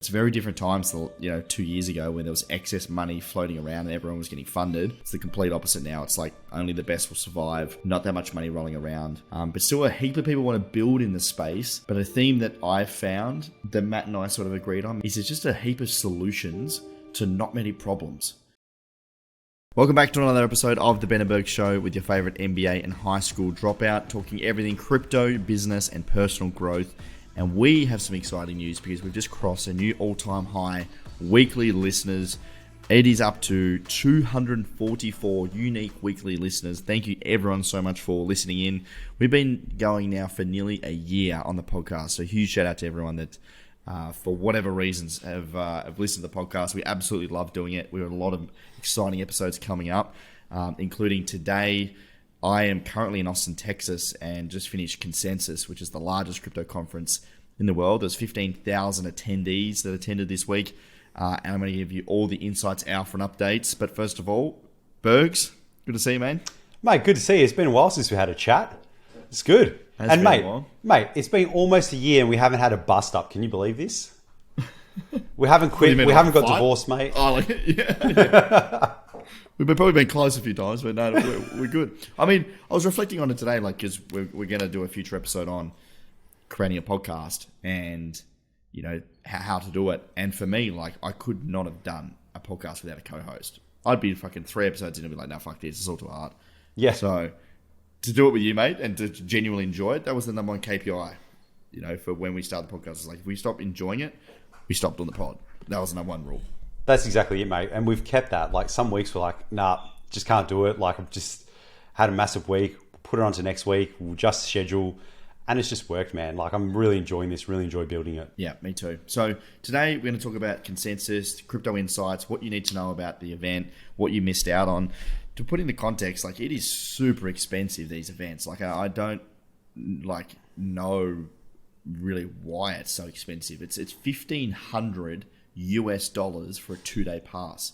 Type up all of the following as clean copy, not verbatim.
It's very different times, 2 years ago when there was excess money floating around and everyone was getting funded. It's the complete opposite now. It's like only the best will survive, not that much money rolling around. But still a heap of people want to build in the space. But a theme that I've found that Matt and I sort of agreed on is there's just a heap of solutions to not many problems. Welcome back to another episode of The Benenberg Show with your favorite MBA and high school dropout, talking everything crypto, business, and personal growth. And we have some exciting news because we've just crossed a new all-time high weekly listeners. It is up to 244 unique weekly listeners. Thank you everyone so much for listening in. We've been going now for nearly a year on the podcast. So huge shout out to everyone that for whatever reasons have listened to the podcast. We absolutely love doing it. We have a lot of exciting episodes coming up, including today. I am currently in Austin, Texas, and just finished Consensus, which is the largest crypto conference in the world. There's 15,000 attendees that attended this week, and I'm going to give you all the insights, alpha, and updates. But first of all, Bergs, good to see you, man. Mate, good to see you. It's been a while since we had a chat. It's good. And mate, it's been almost a year and we haven't had a bust up. Can you believe this? We haven't quit. We haven't got divorced, mate. Oh, yeah. We've probably been close a few times, but no, we're good. I mean, I was reflecting on it today, because we're going to do a future episode on creating a podcast and, how to do it. And for me, I could not have done a podcast without a co-host. I'd be fucking 3 episodes in and be like, no, fuck this. It's all too hard. Yeah. So to do it with you, mate, and to genuinely enjoy it, that was the number one KPI, for when we started the podcast. It's like, if we stop enjoying it, we stopped doing the pod. That was the number one rule. That's exactly it, mate. And we've kept that. Some weeks we're like, nah, just can't do it. I've just had a massive week. Put it on to next week. We'll just schedule. And it's just worked, man. I'm really enjoying this. Really enjoy building it. Yeah, me too. So today we're going to talk about Consensus, crypto insights, what you need to know about the event, what you missed out on. To put into context, it is super expensive, these events. I don't know really why it's so expensive. It's $1,500 US for a 2-day pass,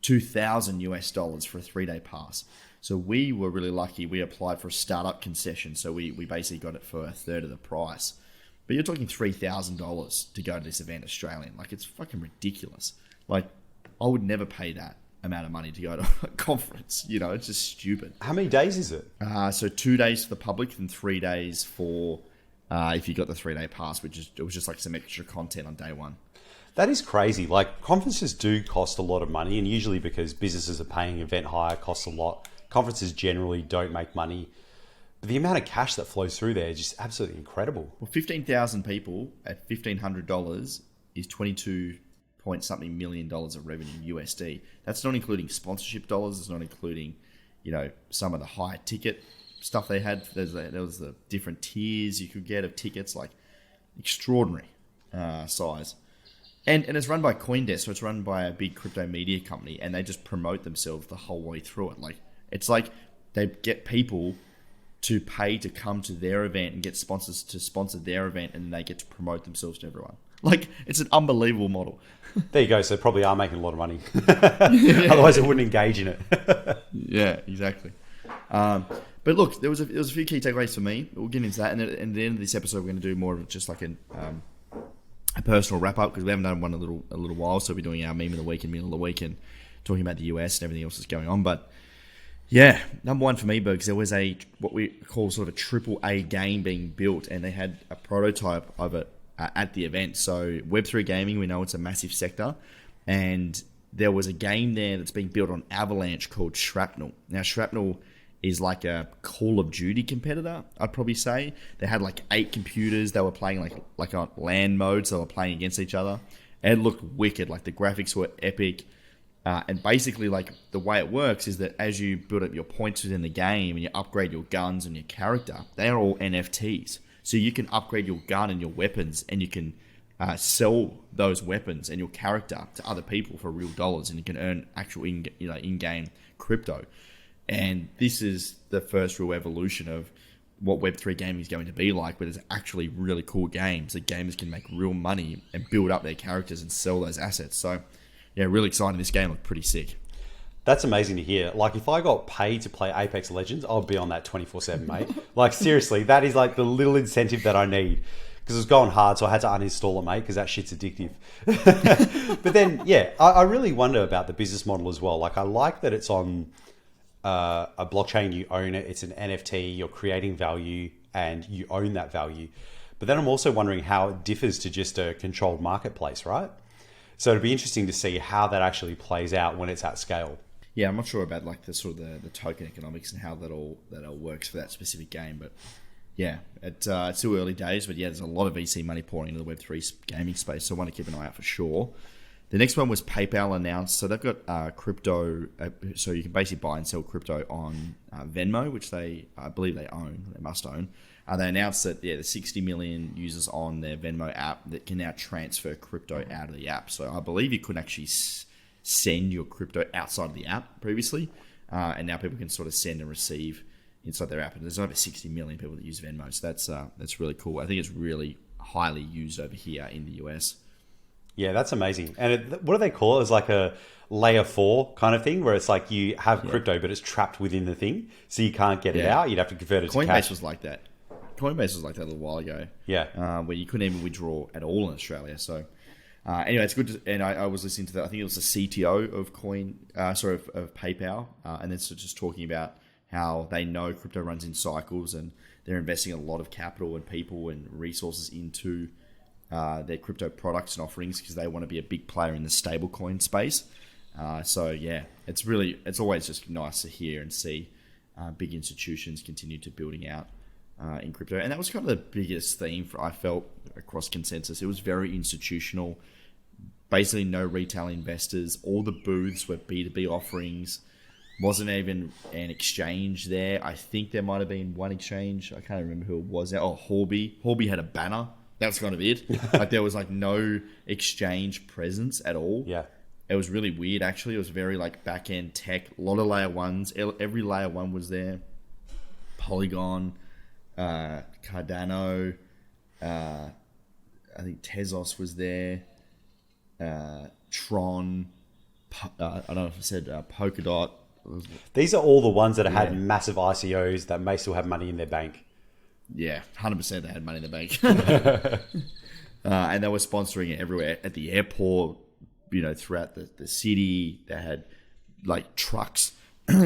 $2,000 US for a 3-day pass. So we were really lucky. We applied for a startup concession, so we basically got it for a third of the price. But you're talking $3,000 to go to this event, Australian. It's fucking ridiculous. I would never pay that amount of money to go to a conference. It's just stupid. How many days is it? So 2 days for the public and 3 days for if you got the 3-day pass, it was just some extra content on day one. That is crazy. Conferences do cost a lot of money, and usually because businesses are paying event hire costs a lot. Conferences generally don't make money. But the amount of cash that flows through there is just absolutely incredible. Well, 15,000 people at $1,500 is 22 point something $1 million of revenue USD. That's not including sponsorship dollars. It's not including, some of the high ticket stuff they had. There was the different tiers you could get of tickets, extraordinary size. And it's run by CoinDesk, so it's run by a big crypto media company, and they just promote themselves the whole way through it. It's like they get people to pay to come to their event and get sponsors to sponsor their event, and then they get to promote themselves to everyone. It's an unbelievable model. There you go. So they probably are making a lot of money. Otherwise, they wouldn't engage in it. Yeah, exactly. But look, there was a few key takeaways for me. We'll get into that, and at the end of this episode, we're going to do more of just a personal wrap up because we haven't done one a little while. So we're doing our meme of the week and meal of the week and talking about the US and everything else that's going on. But yeah, number one for me, Bergs, there was what we call sort of a AAA game being built, and they had a prototype of it at the event. So Web3 gaming, we know it's a massive sector, and there was a game there that's being built on Avalanche called Shrapnel. Now, Shrapnel is like a Call of Duty competitor, I'd probably say. They had 8 computers. They were playing like on LAN modes. They were playing against each other. And it looked wicked. The graphics were epic. And basically, the way it works is that as you build up your points within the game and you upgrade your guns and your character, they are all NFTs. So you can upgrade your gun and your weapons, and you can sell those weapons and your character to other people for real dollars, and you can earn actual in-game crypto. And this is the first real evolution of what Web3 gaming is going to be like, where there's actually really cool games that gamers can make real money and build up their characters and sell those assets. So, yeah, really exciting. This game looked pretty sick. That's amazing to hear. If I got paid to play Apex Legends, I'll be on that 24/7, mate. Seriously, that is the little incentive that I need. because it was going hard, so I had to uninstall it, mate, because that shit's addictive. But then, yeah, I really wonder about the business model as well. Like, I like that it's on a blockchain, you own it, it's an NFT, you're creating value, and you own that value. But then I'm also wondering how it differs to just a controlled marketplace, right? So it'd be interesting to see how that actually plays out when it's at scale. Yeah, I'm not sure about like the sort of the token economics and how that all works for that specific game, but yeah, it's still early days. But yeah, there's a lot of VC money pouring into the Web3 gaming space, so I want to keep an eye out for sure. The next one was PayPal announced, so they've got crypto, so you can basically buy and sell crypto on Venmo, which I believe they must own. They announced that there's 60 million users on their Venmo app that can now transfer crypto out of the app. So I believe you couldn't actually send your crypto outside of the app previously, and now people can sort of send and receive inside their app. And there's over 60 million people that use Venmo, so that's really cool. I think it's really highly used over here in the US. Yeah, that's amazing. And what do they call it? It's like a layer 4 kind of thing, where it's like you have crypto, but it's trapped within the thing, so you can't get it out. You'd have to convert it to cash. Coinbase was like that. Coinbase was like that a little while ago. Yeah. Where you couldn't even withdraw at all in Australia. So anyway, it's good. And I was listening to that. I think it was the CTO of of PayPal, and then just talking about how they know crypto runs in cycles, and they're investing a lot of capital and people and resources into their crypto products and offerings because they want to be a big player in the stablecoin space. So yeah, it's always just nice to hear and see big institutions continue to building out in crypto. And that was kind of the biggest theme I felt across consensus. It was very institutional, basically no retail investors. All the booths were B2B offerings. Wasn't even an exchange there. I think there might have been one exchange. I can't remember who it was. Oh, Horby. Horby had a banner. That was kind of it. Like there was like no exchange presence at all. Yeah. It was really weird actually. It was very like back end tech. A lot of layer ones. Every layer one was there. Polygon, Cardano, I think Tezos was there. Tron. I don't know if I said Polkadot. These are all the ones that had massive ICOs that may still have money in their bank. Yeah, 100% they had money in the bank. And they were sponsoring it everywhere. At the airport, throughout the city. They had like trucks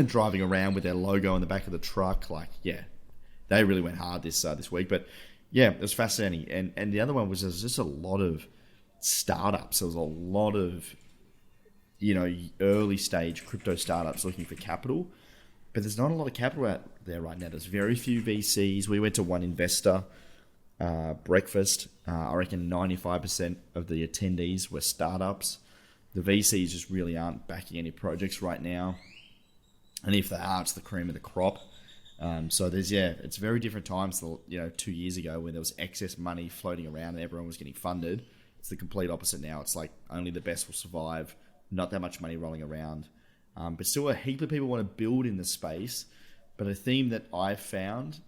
driving around with their logo on the back of the truck. Like, yeah, they really went hard this week. But yeah, it was fascinating. And the other one was there's just a lot of startups. There was a lot of early stage crypto startups looking for capital, but there's not a lot of capital out there right now. There's very few VCs. We went to one investor breakfast. I reckon 95% of the attendees were startups. The VCs just really aren't backing any projects right now, and if they are, it's the cream of the crop. So it's very different times than 2 years ago when there was excess money floating around and everyone was getting funded. It's the complete opposite now. It's like only the best will survive. Not that much money rolling around. But still a heap of people want to build in the space. But a theme that I found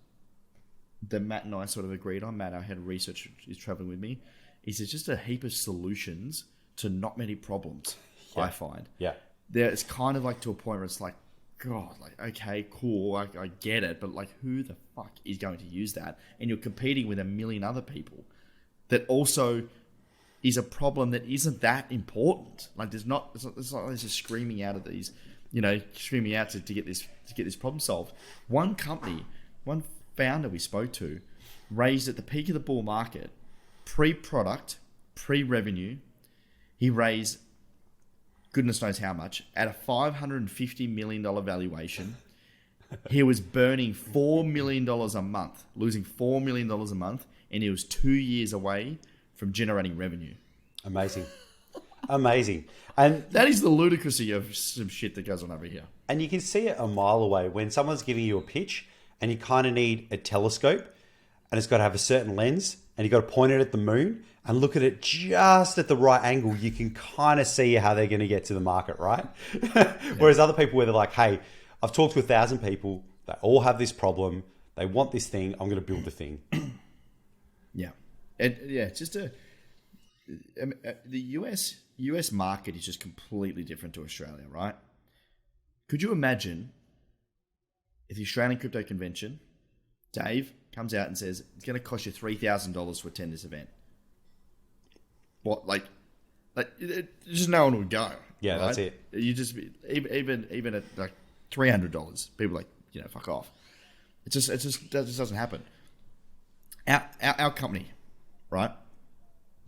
that Matt and I sort of agreed on, Matt, our head of research, is traveling with me, is there's just a heap of solutions to not many problems, I find. Yeah. It's kind of like to a point where it's like, God, like, okay, cool, I get it, but like who the fuck is going to use that? And you're competing with a million other people that also is a problem that isn't that important. Like it's not like just screaming out at these, screaming out to get this problem solved. One company, one founder we spoke to raised at the peak of the bull market, pre-product, pre-revenue, he raised goodness knows how much at a $550 million valuation. He was burning $4 million a month, losing $4 million a month, and he was 2 years away from generating revenue. Amazing. And that is the ludicrousy of some shit that goes on over here. And you can see it a mile away when someone's giving you a pitch and you kind of need a telescope and it's got to have a certain lens and you got to point it at the moon and look at it just at the right angle. You can kind of see how they're going to get to the market, right? Whereas other people where they're like, hey, I've talked to 1,000 people. They all have this problem. They want this thing. I'm going to build the thing. Yeah. And yeah, the US market is just completely different to Australia, right? Could you imagine if the Australian Crypto Convention, Dave, comes out and says it's going to cost you $3,000 to attend this event. What, like just no one would go. Yeah, right? that's it. You just even at like $300, people are like, fuck off. It just doesn't happen. Our company, right?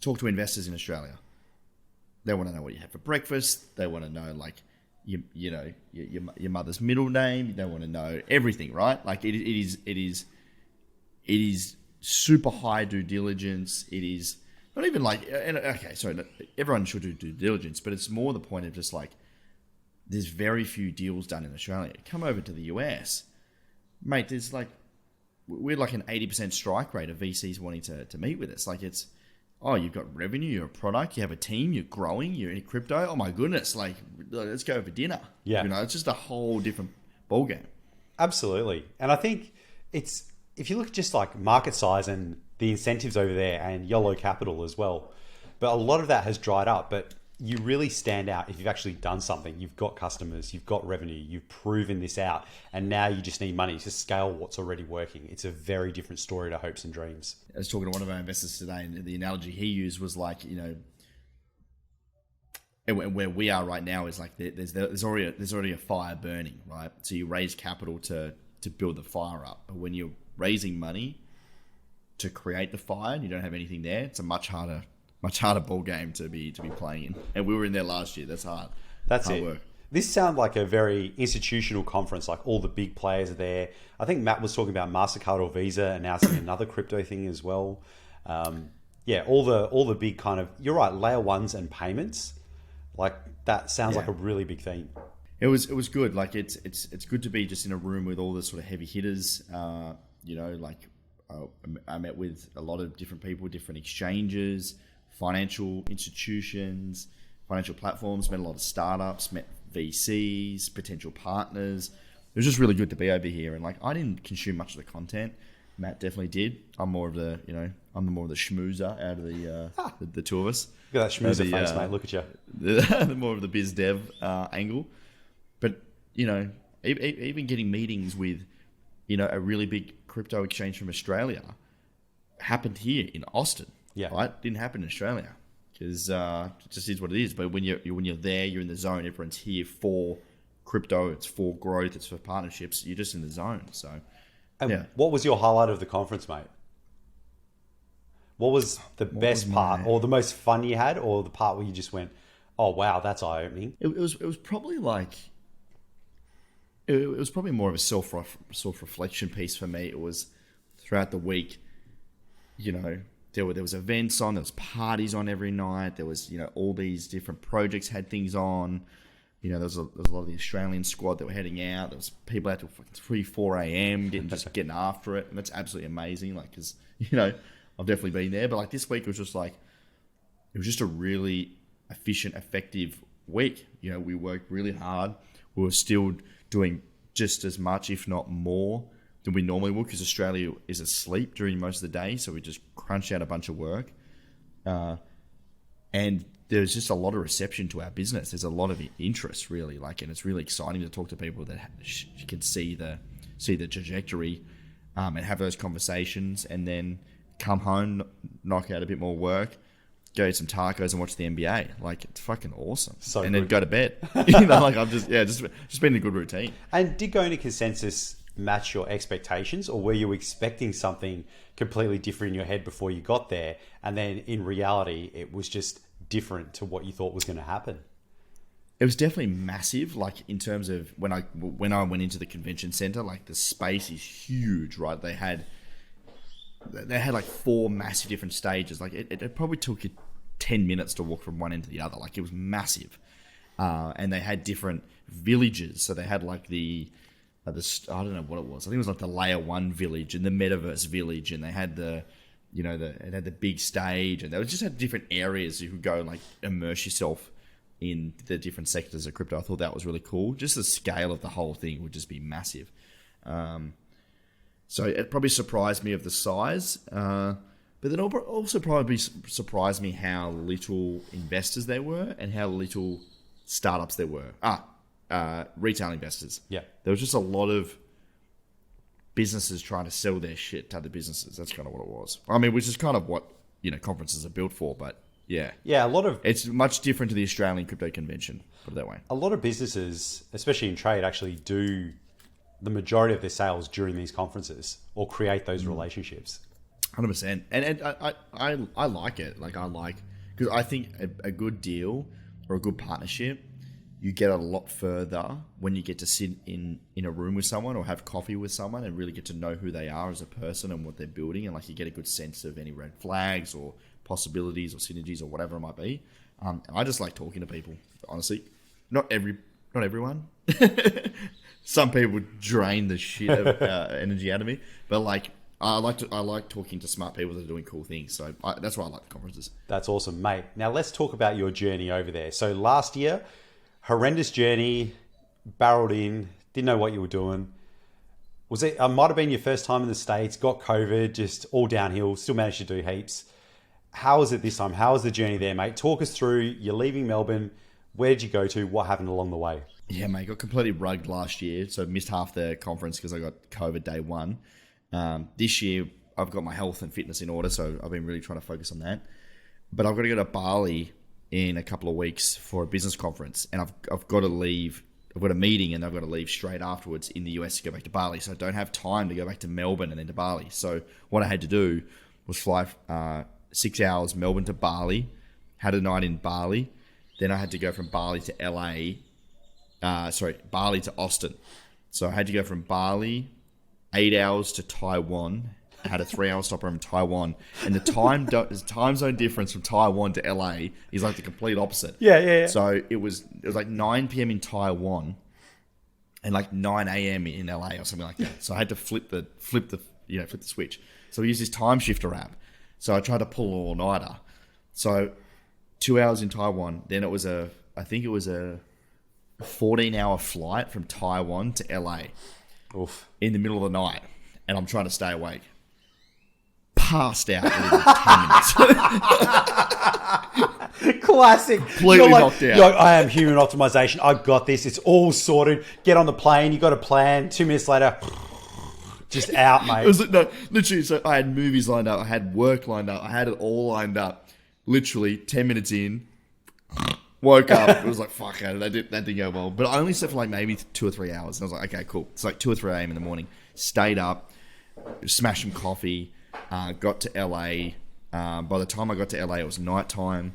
Talk to investors in Australia. They want to know what you have for breakfast. They want to know like your mother's middle name. They want to know everything, right? Like it is super high due diligence. It is not even like, okay, sorry, everyone should do due diligence, but it's more the point of just like, there's very few deals done in Australia. Come over to the US, mate, there's like, we're like an 80% strike rate of VCs wanting to meet with us. Like it's, you've got revenue, you're a product, you have a team, you're growing, you're in crypto. Oh my goodness, like let's go for dinner. Yeah. It's just a whole different ballgame. Absolutely. And I think if you look at just like market size and the incentives over there and YOLO capital as well, but a lot of that has dried up, but you really stand out if you've actually done something. You've got customers, you've got revenue, you've proven this out, and now you just need money to scale what's already working. It's a very different story to hopes and dreams. I was talking to one of our investors today, and the analogy he used was like, and where we are right now is like there's already a fire burning, right? So you raise capital to build the fire up, but when you're raising money to create the fire and you don't have anything there, it's a much harder ball game to be playing in. And we were in there last year. That's hard. That's hard it. Work. This sounds like a very institutional conference. Like all the big players are there. I think Matt was talking about MasterCard or Visa announcing another crypto thing as well. All the big kind of, you're right, layer ones and payments. Like that sounds like a really big thing. It was good. Like it's good to be just in a room with all the sort of heavy hitters. I met with a lot of different people, different exchanges, financial institutions, financial platforms, met a lot of startups, met VCs, potential partners. It was just really good to be over here. And like, I didn't consume much of the content. Matt definitely did. I'm more of the, more of the schmoozer out of the two of us. Look at that schmoozer face, mate. Look at you. The more of the biz dev angle. But, even getting meetings with, a really big crypto exchange from Australia happened here in Austin. Yeah. Right? Didn't happen in Australia because it just is what it is. But when you're there, you're in the zone. Everyone's here for crypto. It's for growth. It's for partnerships. You're just in the zone. So, What was your highlight of the conference, mate? What was the best part, or the most fun you had, or the part where you just went, "Oh wow, that's eye opening"? It was probably like. It was probably more of a self reflection piece for me. It was throughout the week. There was events on, there was parties on every night. There was all these different projects had things on. There was a lot of the Australian squad that were heading out. There was people out till 3-4 a.m. getting after it, and that's absolutely amazing. Like, because I've definitely been there, but like this week it was just a really efficient, effective week. We worked really hard. We were still doing just as much, if not more, than we normally would, because Australia is asleep during most of the day, so we just crunched out a bunch of work. And there's just a lot of reception to our business. There's a lot of interest, really, and it's really exciting to talk to people that can see the trajectory, and have those conversations, and then come home, knock out a bit more work, go eat some tacos and watch the NBA. Like, it's fucking awesome. Then go to bed. I'm just been in a good routine. And did going to Consensus match your expectations, or were you expecting something completely different in your head before you got there, and then in reality it was just different to what you thought was going to happen? It was definitely massive. Like, in terms of when I went into the convention center, like the space is huge, right? They had like 4 massive different stages. Like it probably took you 10 minutes to walk from one end to the other. Like, it was massive. And they had different villages. So they had like the I don't know what it was. I think it was like the layer 1 village and the metaverse village, and they had it had the big stage, and they just had different areas you could go and like immerse yourself in the different sectors of crypto. I thought that was really cool. Just the scale of the whole thing would just be massive. So it probably surprised me of the size, but then also probably surprised me how little investors there were and how little startups there were. Retail investors. Yeah. There was just a lot of businesses trying to sell their shit to other businesses. That's kind of what it was. I mean, which is kind of what, conferences are built for, but yeah. Yeah, it's much different to the Australian crypto convention, put it that way. A lot of businesses, especially in trade, actually do the majority of their sales during these conferences or create those relationships. 100%. And I like it. Because I think a good deal or a good partnership, you get a lot further when you get to sit in a room with someone or have coffee with someone and really get to know who they are as a person and what they're building, and like you get a good sense of any red flags or possibilities or synergies or whatever it might be. I just like talking to people, honestly. Not everyone. Some people drain the shit of energy out of me, but like I like talking to smart people that are doing cool things. So that's why I like the conferences. That's awesome, mate. Now let's talk about your journey over there. So last year, horrendous journey, barreled in, didn't know what you were doing. Was it? Might have been your first time in the States. Got COVID, just all downhill. Still managed to do heaps. How was it this time? How was the journey there, mate? Talk us through. You're leaving Melbourne. Where did you go to? What happened along the way? Yeah, mate, got completely rugged last year, so missed half the conference because I got COVID day one. This year, I've got my health and fitness in order, so I've been really trying to focus on that. But I've got to go to Bali in a couple of weeks for a business conference, and I've got to leave. I've got a meeting, and I've got to leave straight afterwards in the US to go back to Bali, so I don't have time to go back to Melbourne and then to Bali. So what I had to do was fly 6 hours Melbourne to Bali, had a night in Bali, then I had to go from Bali to Bali to Austin. So I had to go from Bali, 8 hours to Taiwan. I had a 3-hour stopover in Taiwan, and the time zone difference from Taiwan to LA is like the complete opposite. Yeah. So it was like 9 p.m. in Taiwan, and like 9 a.m. in LA or something like that. So I had to flip the switch. So we used this time shifter app. So I tried to pull an all-nighter. So 2 hours in Taiwan. Then it was a 14-hour flight from Taiwan to LA. Oof. In the middle of the night, and I'm trying to stay awake. Passed out within 10 minutes. Classic. Completely knocked out. You're like, I am human optimization. I got this. It's all sorted. Get on the plane. You got a plan. 2 minutes later, just out, mate. It was literally. So I had movies lined up. I had work lined up. I had it all lined up. Literally 10 minutes in, woke up. It was like, fuck, that didn't go well. But I only slept for like maybe 2 or 3 hours. And I was like, okay, cool. It's like 2 or 3 a.m. in the morning. Stayed up, smashed some coffee, got to LA. By the time I got to LA, it was nighttime.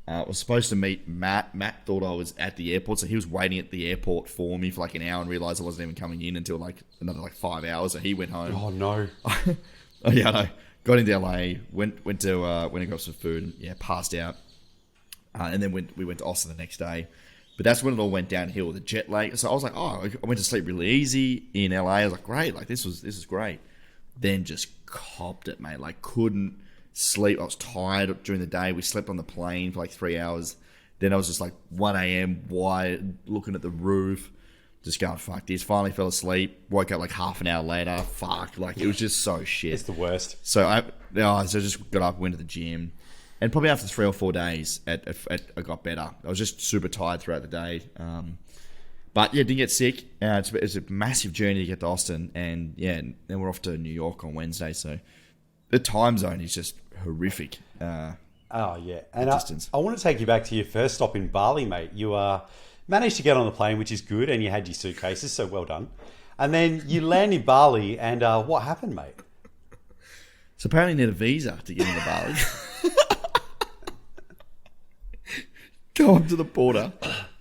I was supposed to meet Matt. Matt thought I was at the airport, so he was waiting at the airport for me for like an hour and realised I wasn't even coming in until like another like 5 hours. So he went home. Oh, no. Oh, yeah, I know. Got into LA, went and got some food, and yeah, passed out. And then we went to Austin the next day. But that's when it all went downhill, the jet lag. So I was like, I went to sleep really easy in LA. I was like, great, like this is great. Then just copped it, mate. Like couldn't sleep. I was tired during the day. We slept on the plane for like 3 hours. Then I was just like 1 a.m. wide, looking at the roof, just going, fuck this. Finally fell asleep. Woke up like half an hour later. Fuck, like it was just so shit. It's the worst. So I just got up, went to the gym. And probably after 3 or 4 days, I got better. I was just super tired throughout the day. But yeah, didn't get sick. It's a massive journey to get to Austin. And yeah, then we're off to New York on Wednesday. So the time zone is just horrific. Oh, yeah. And distance. I want to take you back to your first stop in Bali, mate. You managed to get on the plane, which is good. And you had your suitcases, so well done. And then you land in Bali. And what happened, mate? So apparently you need a visa to get into Bali. Go up to the border.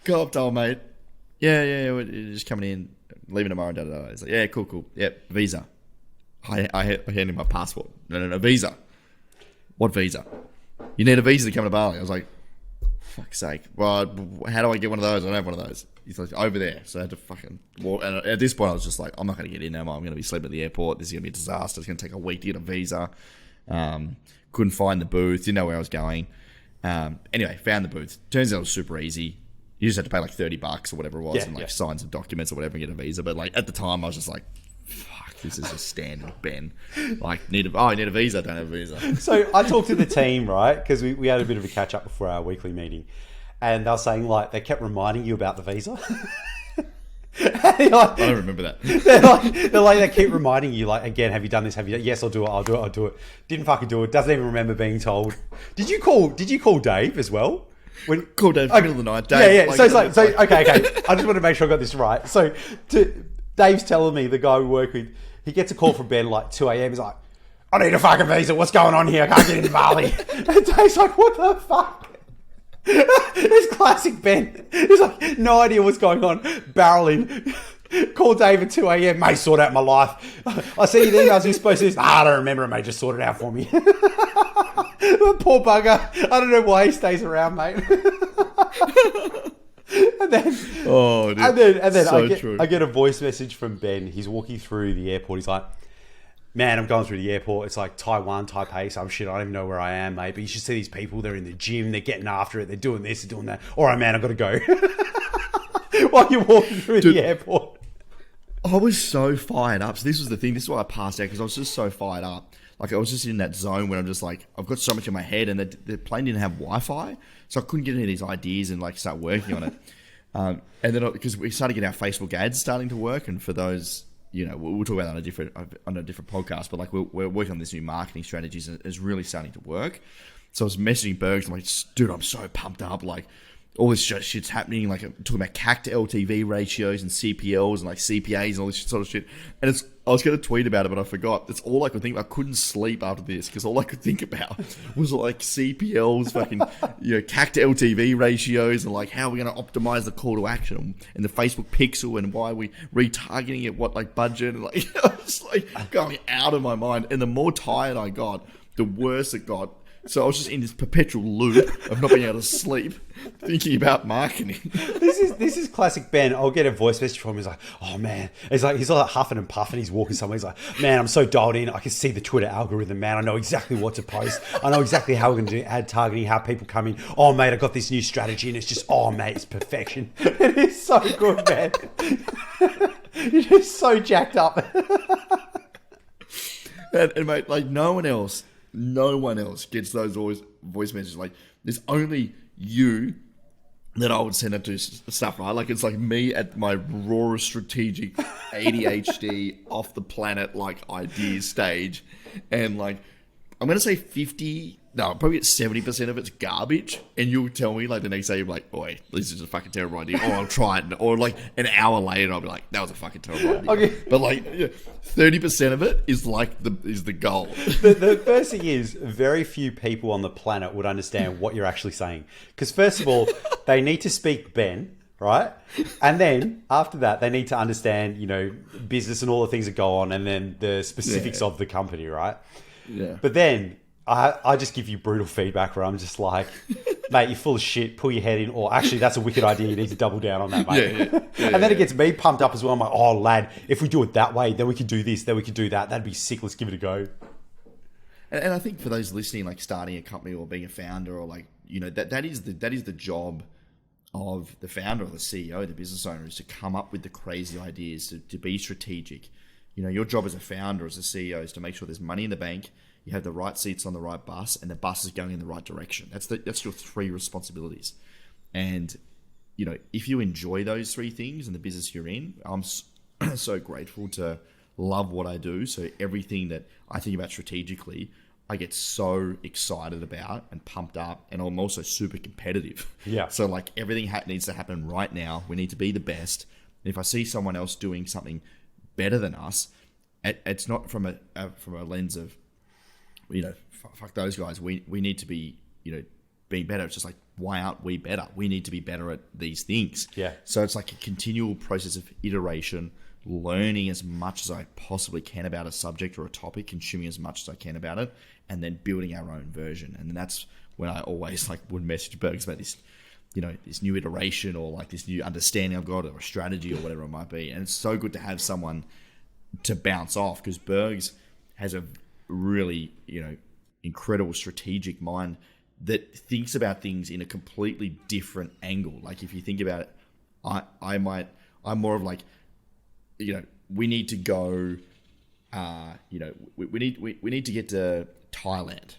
Go up to old mate. Yeah, we're just coming in, leaving tomorrow. Da, da, da. He's like, yeah, cool. Yep, visa. I hand him my passport. No, visa. What visa? You need a visa to come to Bali. I was like, fuck's sake. Well, how do I get one of those? I don't have one of those. He's like, over there. So I had to fucking walk. And at this point, I was just like, I'm not going to get in now. I'm going to be sleeping at the airport. This is going to be a disaster. It's going to take a week to get a visa. Couldn't find the booth. Didn't know where I was going. Anyway, found the booth. Turns out it was super easy. You just had to pay like $30 or whatever it was, and sign some documents or whatever and get a visa. But like at the time, I was just like, "Fuck, this is a standard Ben. Like, I need a visa. Don't have a visa." So I talked to the team, right? Because we had a bit of a catch up before our weekly meeting, and they were saying like they kept reminding you about the visa. Like, I don't remember that. they keep reminding you, like, again, have you done this? Have you? Yes, I'll do it. Didn't fucking do it. Doesn't even remember being told. Did you call Dave as well? Call Dave in the middle of the night. Dave, yeah. Okay. I just want to make sure I got this right. So Dave's telling me, the guy we work with, he gets a call from Ben like 2 a.m. He's like, I need a fucking visa. What's going on here? I can't get into Bali. And Dave's like, what the fuck? It's classic Ben. He's like, no idea what's going on. Barreling. Call Dave at 2 a.m. Mate, sort out my life. I see your emails. You're supposed to do this. I don't remember it, mate. Just sort it out for me. Poor bugger. I don't know why he stays around, mate. And then, I get a voice message from Ben. He's walking through the airport. He's like, man, I'm going through the airport. It's like Taiwan, Taipei, some shit. I don't even know where I am, mate. But you should see these people. They're in the gym. They're getting after it. They're doing this. They're doing that. All right, man, I've got to go. While you're walking through the airport. I was so fired up. So this was the thing. This is why I passed out, because I was just so fired up. Like, I was just in that zone where I'm just like, I've got so much in my head, and the plane didn't have Wi-Fi, so I couldn't get any of these ideas and like start working on it. And then because we started getting our Facebook ads starting to work, and for those, you know, we'll talk about that on a different podcast. But like we're working on this new marketing strategies, and it's really starting to work. So I was messaging Bergs. I'm like, dude, I'm so pumped up. Like, all this shit's happening. Like, I'm talking about CAC to LTV ratios and CPLs and like CPAs and all this sort of shit. And I was going to tweet about it, but I forgot. That's all I could think. I couldn't sleep after this because all I could think about was like CPLs, fucking, you know, CAC to LTV ratios, and like how we're going to optimize the call to action and the Facebook pixel, and why we retargeting at what like budget, and like I was like going out of my mind. And the more tired I got, the worse it got. So I was just in this perpetual loop of not being able to sleep, thinking about marketing. This is classic Ben. I'll get a voice message from him. He's like, oh man. He's like huffing and puffing. He's walking somewhere. He's like, man, I'm so dialed in. I can see the Twitter algorithm, man. I know exactly what to post. I know exactly how we're going to do ad targeting, how people come in. Oh mate, I got this new strategy, and it's just, oh mate, it's perfection. It is so good, man. You're just so jacked up. And mate, like no one else gets those voice messages. Like, there's only you that I would send it to stuff, right? Like, it's like me at my rawest strategic ADHD off the planet, like, ideas stage. And like, I'm going to say probably 70% of it's garbage. And you'll tell me like the next day, you're like, boy, this is a fucking terrible idea. Or I'll try it. Or like an hour later, I'll be like, that was a fucking terrible idea. Okay. But like 30% of it is like the goal. The first thing is, very few people on the planet would understand what you're actually saying. Because first of all, they need to speak Ben, right? And then after that, they need to understand, you know, business and all the things that go on, and then the specifics of the company, right? Yeah. But then I just give you brutal feedback where I'm just like, mate, you're full of shit, pull your head in, or actually that's a wicked idea, you need to double down on that, mate. And then it gets me pumped up as well. I'm like, oh lad, if we do it that way, then we can do this, then we can do that. That'd be sick, let's give it a go. And I think for those listening, like starting a company or being a founder, or like, you know, that is the job of the founder or the CEO, the business owner, is to come up with the crazy ideas, to be strategic. You know, your job as a founder, as a CEO, is to make sure there's money in the bank, you have the right seats on the right bus, and the bus is going in the right direction. That's your three responsibilities. And, you know, if you enjoy those three things in the business you're in, I'm so grateful to love what I do. So everything that I think about strategically, I get so excited about and pumped up, and I'm also super competitive. Yeah. So like everything needs to happen right now. We need to be the best. And if I see someone else doing something better than us, it's not from a lens of, you know, fuck those guys. We need to be, you know, being better. It's just like, why aren't we better? We need to be better at these things. Yeah. So it's like a continual process of iteration, learning as much as I possibly can about a subject or a topic, consuming as much as I can about it, and then building our own version. And then that's when I always like would message Bergs about this, you know, this new iteration or like this new understanding I've got, or a strategy or whatever it might be. And it's so good to have someone to bounce off, because Bergs has a really, you know, incredible strategic mind that thinks about things in a completely different angle. Like if you think about it, I'm more of like, you know, we need to go, you know, we need to get to Thailand,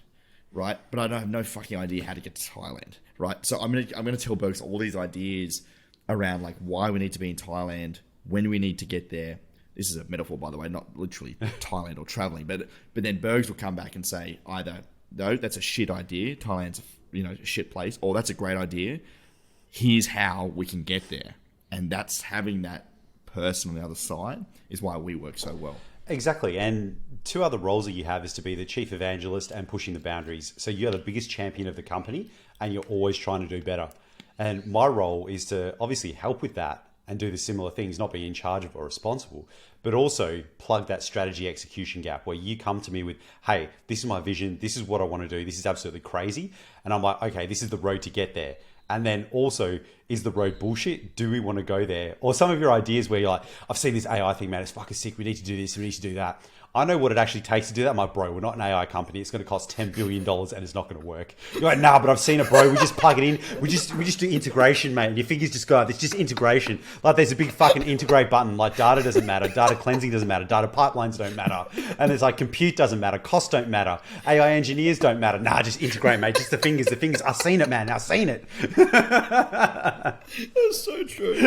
right? But I don't have no fucking idea how to get to Thailand, right? So I'm gonna tell Bergs all these ideas around like why we need to be in Thailand when we need to get there. This is a metaphor, by the way, not literally Thailand or traveling, but then Bergs will come back and say either, no, that's a shit idea, Thailand's a shit place, or that's a great idea. Here's how we can get there. And that's having that person on the other side is why we work so well. Exactly. And two other roles that you have is to be the chief evangelist and pushing the boundaries. So you're the biggest champion of the company and you're always trying to do better. And my role is to obviously help with that and do the similar things, not be in charge of or responsible, but also plug that strategy execution gap where you come to me with, hey, this is my vision. This is what I want to do. This is absolutely crazy. And I'm like, okay, this is the road to get there. And then also, is the road bullshit? Do we want to go there? Or some of your ideas where you're like, I've seen this AI thing, man, it's fucking sick. We need to do this. We need to do that. I know what it actually takes to do that. I'm like, bro, we're not an AI company. It's going to cost $10 billion and it's not going to work. You're like, nah, but I've seen it, bro. We just plug it in. We just do integration, mate. And your fingers just go out. It's just integration. Like there's a big fucking integrate button. Like data doesn't matter. Data cleansing doesn't matter. Data pipelines don't matter. And there's like compute doesn't matter. Costs don't matter. AI engineers don't matter. Nah, just integrate, mate. Just the fingers. I've seen it, man. I've seen it. That's so true.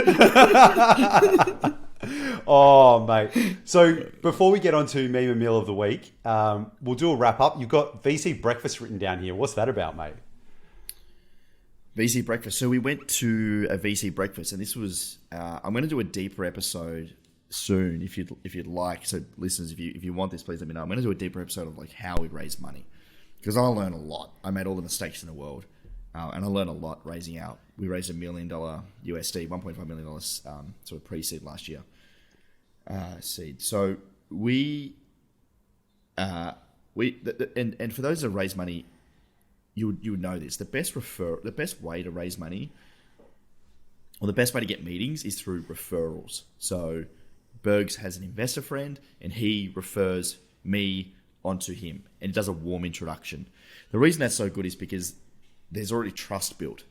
Oh, mate. So before we get on to meme and meal of the week, we'll do a wrap up. You've got VC breakfast written down here. What's that about, mate? VC breakfast. So we went to a VC breakfast, and this was. I'm going to do a deeper episode soon, if you'd like. So listeners, if you want this, please let me know. I'm going to do a deeper episode of like how we raise money, because I learn a lot. I made all the mistakes in the world, and I learned a lot raising out. We raised $1 million USD, $1.5 million sort of pre-seed last year. Seed. So and for those that raise money, you would know this. The best way to raise money, or the best way to get meetings, is through referrals. So Bergs has an investor friend, and he refers me onto him, and does a warm introduction. The reason that's so good is because there's already trust built,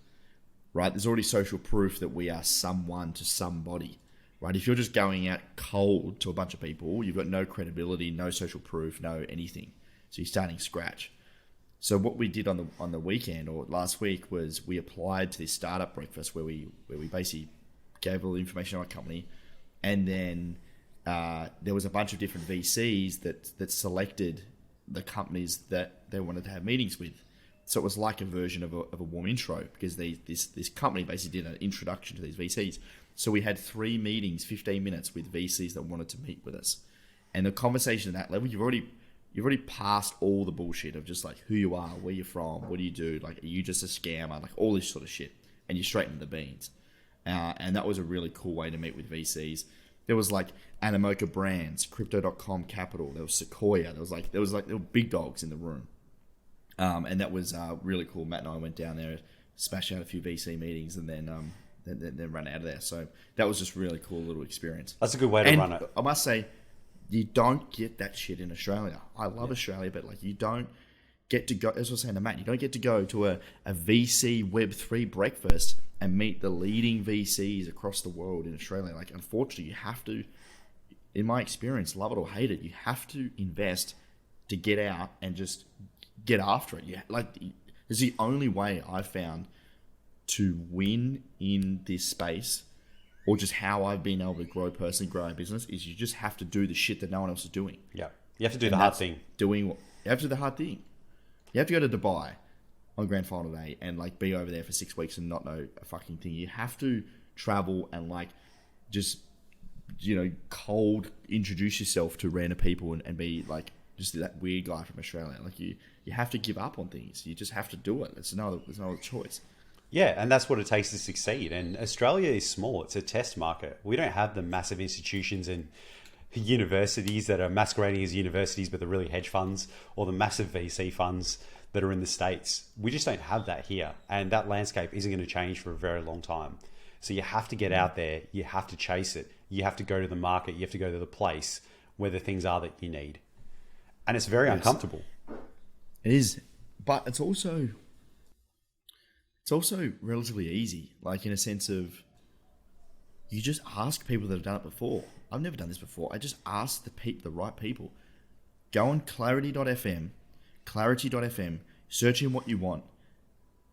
right? There's already social proof that we are someone to somebody. Right? If you're just going out cold to a bunch of people, you've got no credibility, no social proof, no anything. So you're starting scratch. So what we did on the weekend or last week was we applied to this startup breakfast where we basically gave all the information on our company, and then there was a bunch of different VCs that selected the companies that they wanted to have meetings with. So it was like a version of a warm intro, because this company basically did an introduction to these VCs. So we had 3 meetings, 15 minutes with VCs that wanted to meet with us. And the conversation at that level, you've already passed all the bullshit of just like who you are, where you're from, what do you do, like are you just a scammer, like all this sort of shit. And you're straight into the beans. And that was a really cool way to meet with VCs. There was like Animoca Brands, Crypto.com Capital, there was Sequoia, there were big dogs in the room. And that was really cool. Matt and I went down there, smashed out a few VC meetings, and then run out of there. So that was just really cool little experience. That's a good way to run it. I must say, you don't get that shit in Australia. I love Australia, but like you don't get to go, as I was saying to Matt, you don't get to go to a VC Web3 breakfast and meet the leading VCs across the world in Australia. Like, unfortunately, you have to, in my experience, love it or hate it, you have to invest to get out and just get after it. It's the only way I've found to win in this space, or just how I've been able to grow our business, is you just have to do the shit that no one else is doing. Yeah. You have to do the hard thing. You have to do the hard thing. You have to go to Dubai on grand final day and like be over there for 6 weeks and not know a fucking thing. You have to travel and like just, cold introduce yourself to random people and be like just that weird guy from Australia. Like you have to give up on things. You just have to do it. There's no other choice. Yeah, and that's what it takes to succeed. And Australia is small. It's a test market. We don't have the massive institutions and universities that are masquerading as universities, but they're really hedge funds, or the massive VC funds that are in the States. We just don't have that here. And that landscape isn't going to change for a very long time. So you have to get out there. You have to chase it. You have to go to the market. You have to go to the place where the things are that you need. And it's very uncomfortable. It is. But it's also relatively easy, like in a sense of you just ask people that have done it before. I've never done this before. I just ask the right people. Go on clarity.fm, search in what you want,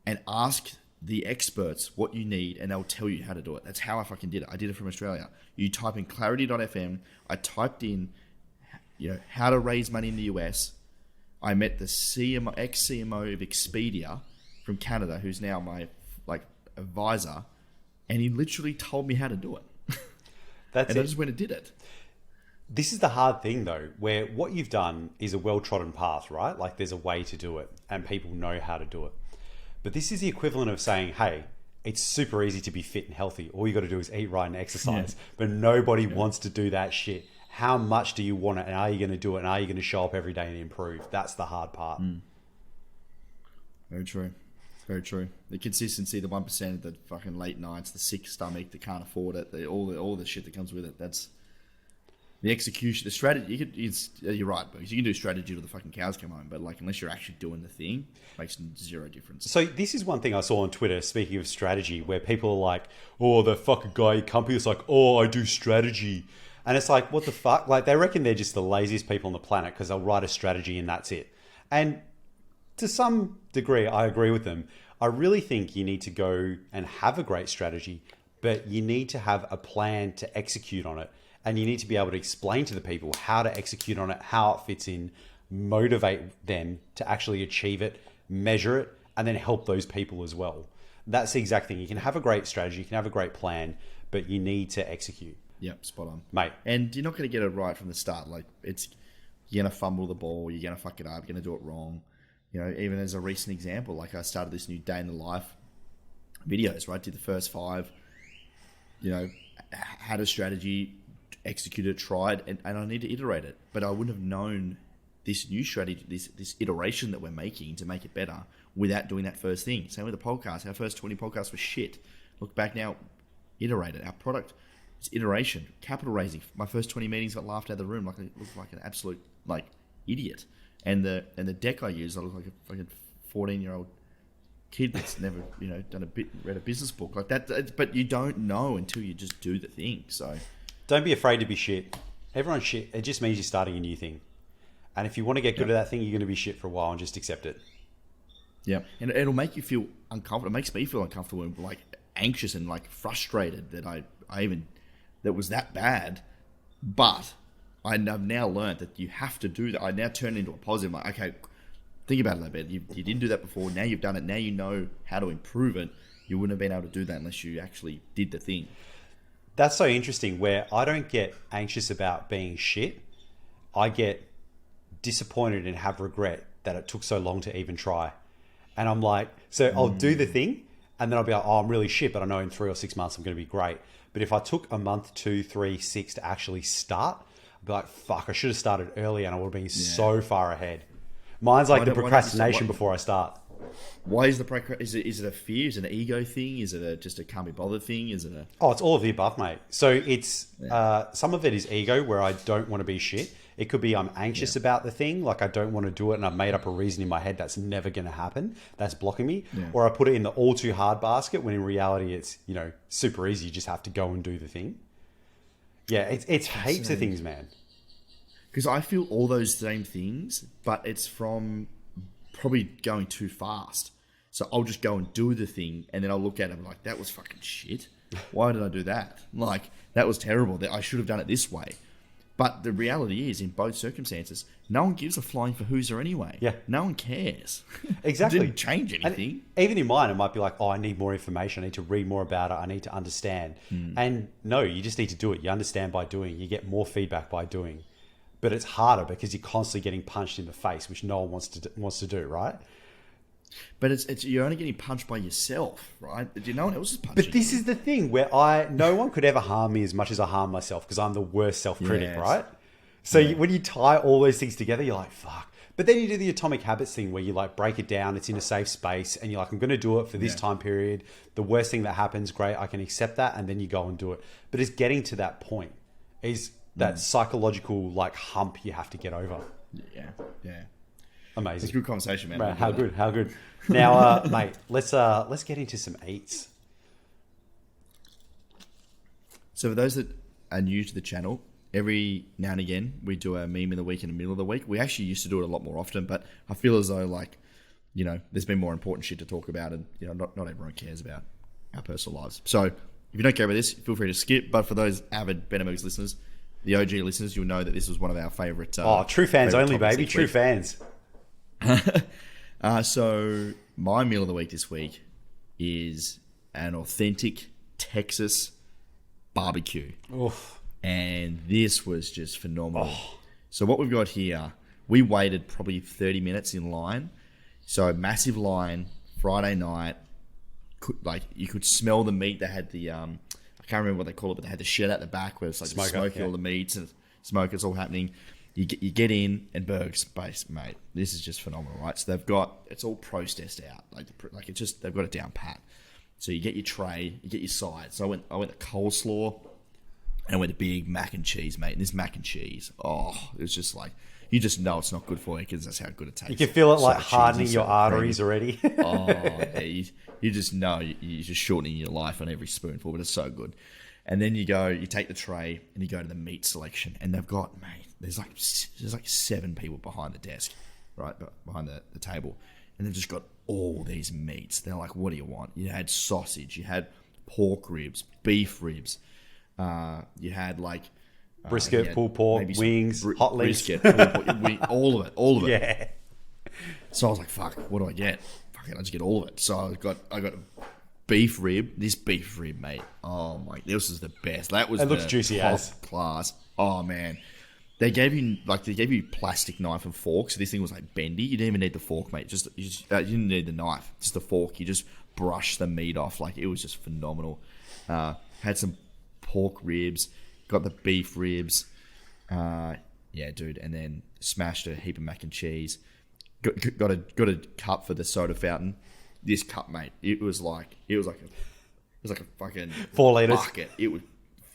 and ask the experts what you need, and they'll tell you how to do it. That's how I fucking did it. I did it from Australia. You type in clarity.fm. I typed in, how to raise money in the US. I met the CMO, ex-CMO of Expedia from Canada, who's now my advisor, and he literally told me how to do it. I just went and did it. This is the hard thing, though, where what you've done is a well-trodden path, right? Like there's a way to do it, and people know how to do it. But this is the equivalent of saying, hey, it's super easy to be fit and healthy. All you got to do is eat right and exercise. Yeah. But nobody wants to do that shit. How much do you want it? And are you going to do it? And are you going to show up every day and improve? That's the hard part. Very true. Very true. The consistency, the 1%, the fucking late nights, the sick stomach that can't afford it, all the shit that comes with it. That's the execution, the strategy. You're right, because you can do strategy till the fucking cows come home, but unless you're actually doing the thing, it makes zero difference. So this is one thing I saw on Twitter, speaking of strategy, where people are like, oh, the fucking guy at company is like, oh, I do strategy. And it's like, what the fuck? They reckon they're just the laziest people on the planet because they'll write a strategy and that's it. And to some degree, I agree with them. I really think you need to go and have a great strategy, but you need to have a plan to execute on it. And you need to be able to explain to the people how to execute on it, how it fits in, motivate them to actually achieve it, measure it, and then help those people as well. That's the exact thing. You can have a great strategy, you can have a great plan, but you need to execute. Yep, spot on. Mate. And you're not going to get it right from the start. You're going to fumble the ball, you're going to fuck it up, you're going to do it wrong. Even as a recent example, I started this new day in the life videos, right? Did the first 5, had a strategy, executed, tried, and I need to iterate it. But I wouldn't have known this new strategy, this iteration that we're making to make it better without doing that first thing. Same with the podcast. Our first 20 podcasts were shit. Look back now, iterate it. Our product is iteration. Capital raising. My first 20 meetings got laughed out of the room. I looked like an absolute idiot. And the deck I used, I look like a fucking 14-year-old kid that's never read a business book like that. But you don't know until you just do the thing. So don't be afraid to be shit. Everyone's shit. It just means you're starting a new thing. And if you want to get good at that thing, you're going to be shit for a while and just accept it. Yeah. And it'll make you feel uncomfortable. It makes me feel uncomfortable and anxious and frustrated that that was that bad. But I've now learned that you have to do that. I now turn it into a positive. Okay, think about it a little bit. You didn't do that before. Now you've done it. Now you know how to improve it. You wouldn't have been able to do that unless you actually did the thing. That's so interesting, where I don't get anxious about being shit. I get disappointed and have regret that it took so long to even try. And I'm like, I'll do the thing and then I'll be like, oh, I'm really shit, but I know in 3 or 6 months I'm going to be great. But if I took a month, 2, 3, 6 to actually start, I'd be like, fuck, I should have started early and I would have been so far ahead. Mine's like the procrastination before I start. Why is is it a fear? Is it an ego thing? Is it just a can't be bothered thing? Is it a... Oh, it's all of the above, mate. So it's some of it is ego, where I don't want to be shit. It could be I'm anxious about the thing, I don't want to do it, and I've made up a reason in my head that's never going to happen. That's blocking me. Yeah. Or I put it in the all too hard basket, when in reality it's super easy. You just have to go and do the thing. Yeah, it's heaps of things, man. Because I feel all those same things, but it's from probably going too fast. So I'll just go and do the thing, and then I'll look at it and be like, that was fucking shit. Why did I do that? That was terrible. I should have done it this way. But the reality is, in both circumstances, no one gives a flying for who's anyway. Yeah. No one cares. Exactly. It didn't change anything. And even in mine, it might be like, oh, I need more information. I need to read more about it. I need to understand. And no, you just need to do it. You understand by doing. You get more feedback by doing. But it's harder because you're constantly getting punched in the face, which no one wants to do, right? But it's you're only getting punched by yourself, right? No one else is punching. But this is the thing where no one could ever harm me as much as I harm myself, because I'm the worst self-critic, right? So when you tie all those things together, you're like, fuck. But then you do the Atomic Habits thing where you break it down. It's in a safe space, and you're like, I'm going to do it for this time period. The worst thing that happens, great, I can accept that, and then you go and do it. But it's getting to that point is that psychological hump you have to get over. Yeah. Amazing. It's a good conversation, man. Right, how good. Now, mate, let's get into some eats. So for those that are new to the channel, every now and again we do a meme of the week in the middle of the week. We actually used to do it a lot more often, but I feel as though there's been more important shit to talk about, and not everyone cares about our personal lives. So if you don't care about this, feel free to skip. But for those avid Benamugs listeners, the OG listeners, you'll know that this was one of our favourite. True fans only, baby. True week. Fans. So my meal of the week this week is an authentic Texas barbecue. Oof. And this was just phenomenal. So what we've got here, we waited probably 30 minutes in line. So massive line, Friday night. You could smell the meat. They had the, I can't remember what they call it, but they had the shed at the back where it's like smoking all the meats and smoke. It's all happening. You get in and burgers, mate. This is just phenomenal, right? So it's all processed out. They've got it down pat. So you get your tray, you get your sides. So I went the coleslaw, and I went the big mac and cheese, mate. And this mac and cheese, it was just like, you just know it's not good for you because that's how good it tastes. You can feel it like hardening your arteries already. Yeah, you just know you're just shortening your life on every spoonful, but it's so good. And then you take the tray and you go to the meat selection, and they've got, mate, there's like 7 people behind the desk, right, behind the table, and they've just got all these meats. They're like, what do you want? You had sausage, you had pork ribs, beef ribs, you had like brisket, pulled pork, wings, hot links, brisket, pulled pork, all of it. Yeah. So I was like, fuck, what do I get? Fuck it, I just get all of it. So I got a beef rib. This beef rib, mate. Oh my, this is the best. That was looks juicy as class. Oh man. They gave you plastic knife and fork, so this thing was like bendy. You didn't even need the fork, mate. You didn't need the knife, just the fork. You just brush the meat off. Like, it was just phenomenal. Had some pork ribs, got the beef ribs. Yeah, dude. And then smashed a heap of mac and cheese. Got a cup for the soda fountain. This cup, mate, it was like a fucking 4 liters bucket. It was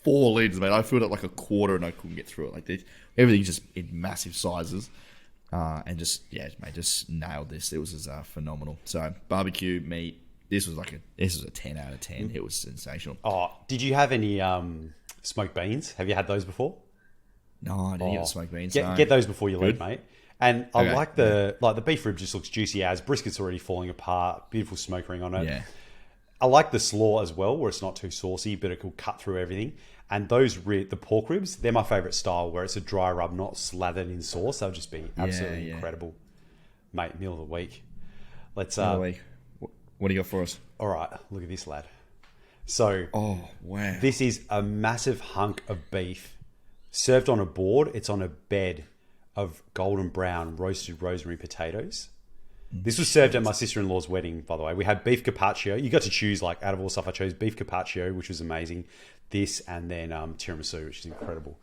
4 liters, mate. I filled it like a quarter and I couldn't get through it. Like, everything's just in massive sizes, and just nailed this. It was just phenomenal. So barbecue meat. This was a 10 out of 10. It was sensational. Oh, did you have any smoked beans? Have you had those before? No, I didn't get the smoked beans. Get those before you leave, mate. And I Okay. like the beef rib just looks juicy as brisket's already falling apart. Beautiful smoke ring on it. Yeah. I like the slaw as well, where it's not too saucy, but it will cut through everything. And the pork ribs, they're my favorite style, where it's a dry rub, not slathered in sauce. They'll just be absolutely incredible, mate. Meal of the week. Let's. What do you got for us? All right, look at this, lad. So, oh wow, this is a massive hunk of beef served on a board. It's on a bed of golden brown roasted rosemary potatoes. This was served at my sister-in-law's wedding, by the way. We had beef carpaccio. You got to choose, like, out of all stuff, I chose beef carpaccio, which was amazing. This, and then tiramisu, which is incredible.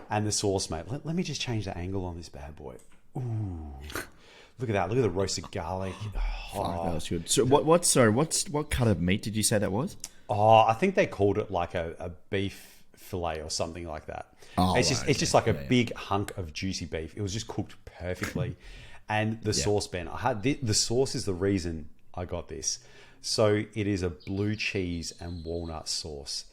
And the sauce, mate. Let me just change the angle on this bad boy. Ooh. Look at that. Look at the roasted garlic. Fuck, that was good. So what cut of meat did you say that was? Oh, I think they called it like a beef fillet or something like that. It's just like a big hunk of juicy beef. It was just cooked perfectly. And the sauce, Ben, I had the sauce is the reason I got this. So it is a blue cheese and walnut sauce.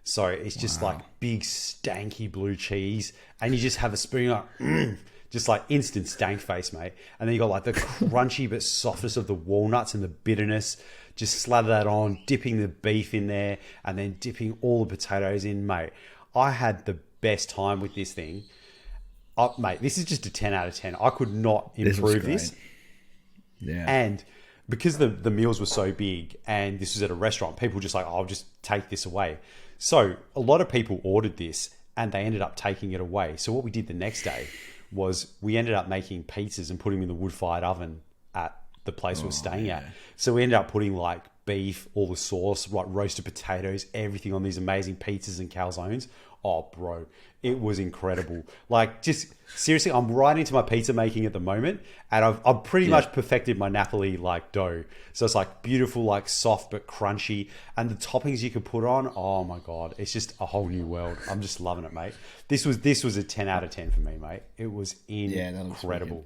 So it's just like big stanky blue cheese, and you just have a spoon like just like instant stank face, mate. And then you got like the crunchy but softness of the walnuts and the bitterness. Just slather that on, dipping the beef in there, and then dipping all the potatoes in, mate. I had the best time with this thing. Mate, this is just a 10 out of 10. I could not improve this. Yeah. And because the meals were so big and this was at a restaurant, people were just like, I'll just take this away. So a lot of people ordered this and they ended up taking it away. So what we did the next day was we ended up making pizzas and putting them in the wood-fired oven at the place we were staying at. So we ended up putting like beef, all the sauce, like roasted potatoes, everything on these amazing pizzas and calzones. Oh, bro, it was incredible. Like, just seriously, I'm right into my pizza making at the moment, and I've pretty much perfected my Napoli like dough. So it's like beautiful, like soft but crunchy, and the toppings you could put on. Oh my god, it's just a whole new world. I'm just loving it, mate. This was a 10 out of 10 for me, mate. It was incredible.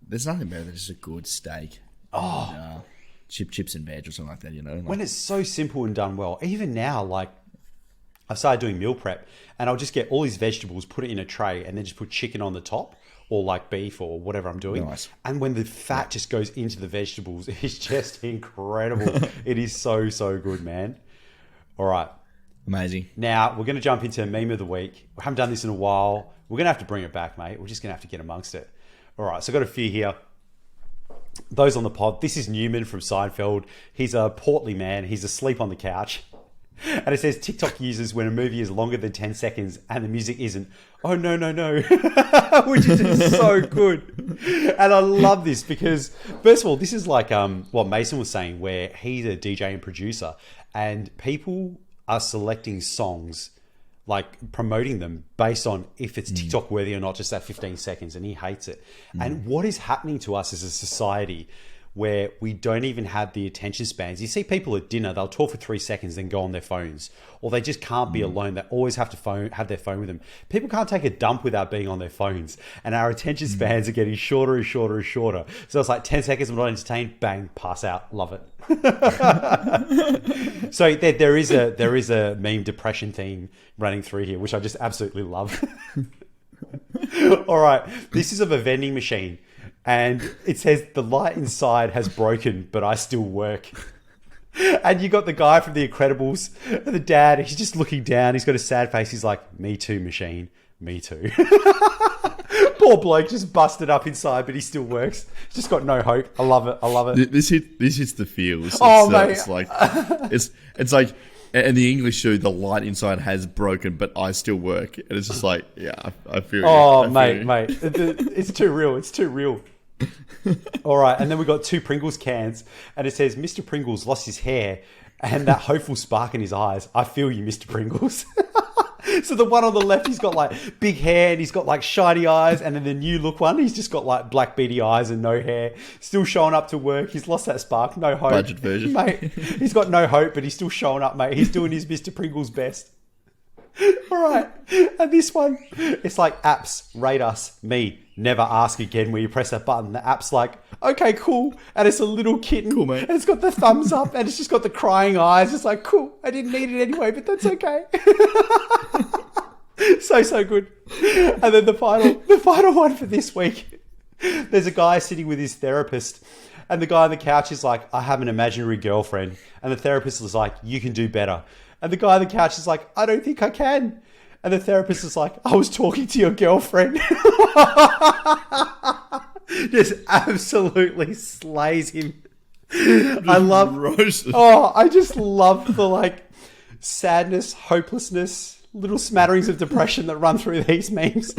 There's nothing better than just a good steak. Oh, chips and veg or something like that. You know, like, when it's so simple and done well. Even now, like, I've started doing meal prep, and I'll just get all these vegetables, put it in a tray, and then just put chicken on the top, or like beef or whatever I'm doing. Nice. And when the fat just goes into the vegetables, it's just incredible. It is so, so good, man. All right. Amazing. Now, we're going to jump into meme of the week. We haven't done this in a while. We're going to have to bring it back, mate. We're just going to have to get amongst it. All right. So I've got a few here. Those on the pod. This is Newman from Seinfeld. He's a portly man. He's asleep on the couch. And it says TikTok users when a movie is longer than 10 seconds and the music isn't. Oh, no, no, no. Which is just so good. And I love this because, first of all, this is like what Mason was saying, where he's a DJ and producer and people are selecting songs, like promoting them based on if it's TikTok worthy or not, just that 15 seconds. And he hates it. And what is happening to us as a society where we don't even have the attention spans. You see people at dinner, they'll talk for 3 seconds, then go on their phones. Or they just can't be alone. They always have to have their phone with them. People can't take a dump without being on their phones. And our attention spans are getting shorter and shorter and shorter. So it's like 10 seconds, I'm not entertained, bang, pass out, love it. So there is a meme depression theme running through here, which I just absolutely love. All right, this is of a vending machine. And it says the light inside has broken, but I still work. And you got the guy from The Incredibles, the dad. He's just looking down. He's got a sad face. He's like, "Me too, machine. Me too." Poor bloke, just busted up inside, but he still works. He's just got no hope. I love it. I love it. This hits the feels. Mate, it's like it's like. And the English show, the light inside has broken, but I still work. And it's just like, yeah, I feel you. Mate. It's too real. It's too real. All right. And then we got 2 Pringles cans. And it says, Mr. Pringles lost his hair and that hopeful spark in his eyes. I feel you, Mr. Pringles. So the one on the left, he's got like big hair and he's got like shiny eyes. And then the new look one, he's just got like black beady eyes and no hair. Still showing up to work. He's lost that spark. No hope. Budget version. Mate, he's got no hope, but he's still showing up, mate. He's doing his Mr. Pringles best. All right. And this one, it's like apps, rate us, me, never ask again, where you press that button. The app's like, okay, cool. And it's a little kitten. Cool, mate. And it's got the thumbs up and it's just got the crying eyes. It's like, cool. I didn't need it anyway, but that's okay. So good. And then the final one for this week. There's a guy sitting with his therapist. And the guy on the couch is like, I have an imaginary girlfriend. And the therapist is like, you can do better. And the guy on the couch is like, I don't think I can. And the therapist is like, I was talking to your girlfriend. Just absolutely slays him. I just love the like sadness, hopelessness, little smatterings of depression that run through these memes.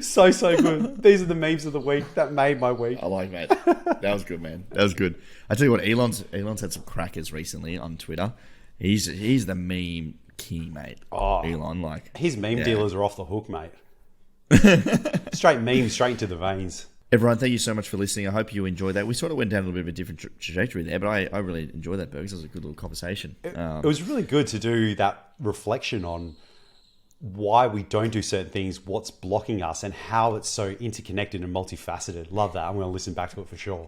So good. These are the memes of the week. That made my week. I like, mate. That was good, man. That was good. I tell you what, Elon's had some crackers recently on Twitter. He's the meme king, mate. Oh, Elon, like his meme dealers are off the hook, mate. Straight memes, straight into the veins. Everyone, thank you so much for listening. I hope you enjoyed that. We sort of went down a little bit of a different trajectory there, but I really enjoyed that, Bergs. It was a good little conversation. It was really good to do that reflection on why we don't do certain things, what's blocking us, and how it's so interconnected and multifaceted. Love that. I'm going to listen back to it for sure.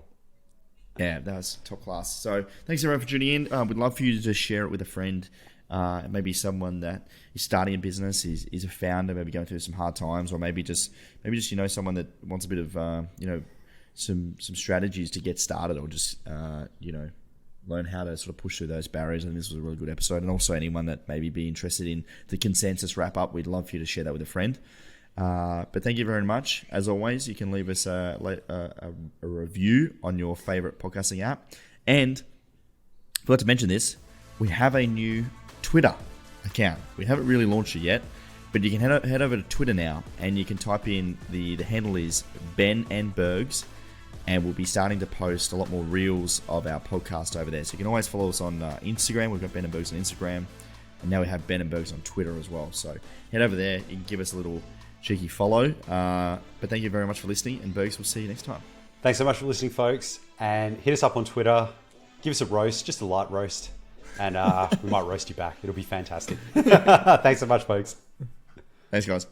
Yeah, that was top class. So thanks everyone for tuning in. We'd love for you to just share it with a friend, maybe someone that is starting a business, is a founder, maybe going through some hard times, or maybe just someone that wants a bit of some strategies to get started, or just learn how to sort of push through those barriers. And this was a really good episode. And also anyone that maybe be interested in the consensus wrap up, we'd love for you to share that with a friend. But thank you very much. As always, you can leave us a review on your favorite podcasting app. And I forgot to mention this, we have a new Twitter account. We haven't really launched it yet, but you can head over to Twitter now, and you can type in the handle is Ben and Bergs, and we'll be starting to post a lot more reels of our podcast over there. So you can always follow us on Instagram. We've got Ben and Bergs on Instagram, and now we have Ben and Bergs on Twitter as well. So head over there. You can give us a little cheeky follow. But thank you very much for listening, and Bergs, we'll see you next time. Thanks so much for listening, folks, and hit us up on Twitter. Give us a roast, just a light roast, and we might roast you back. It'll be fantastic. Thanks so much, folks. Thanks, guys.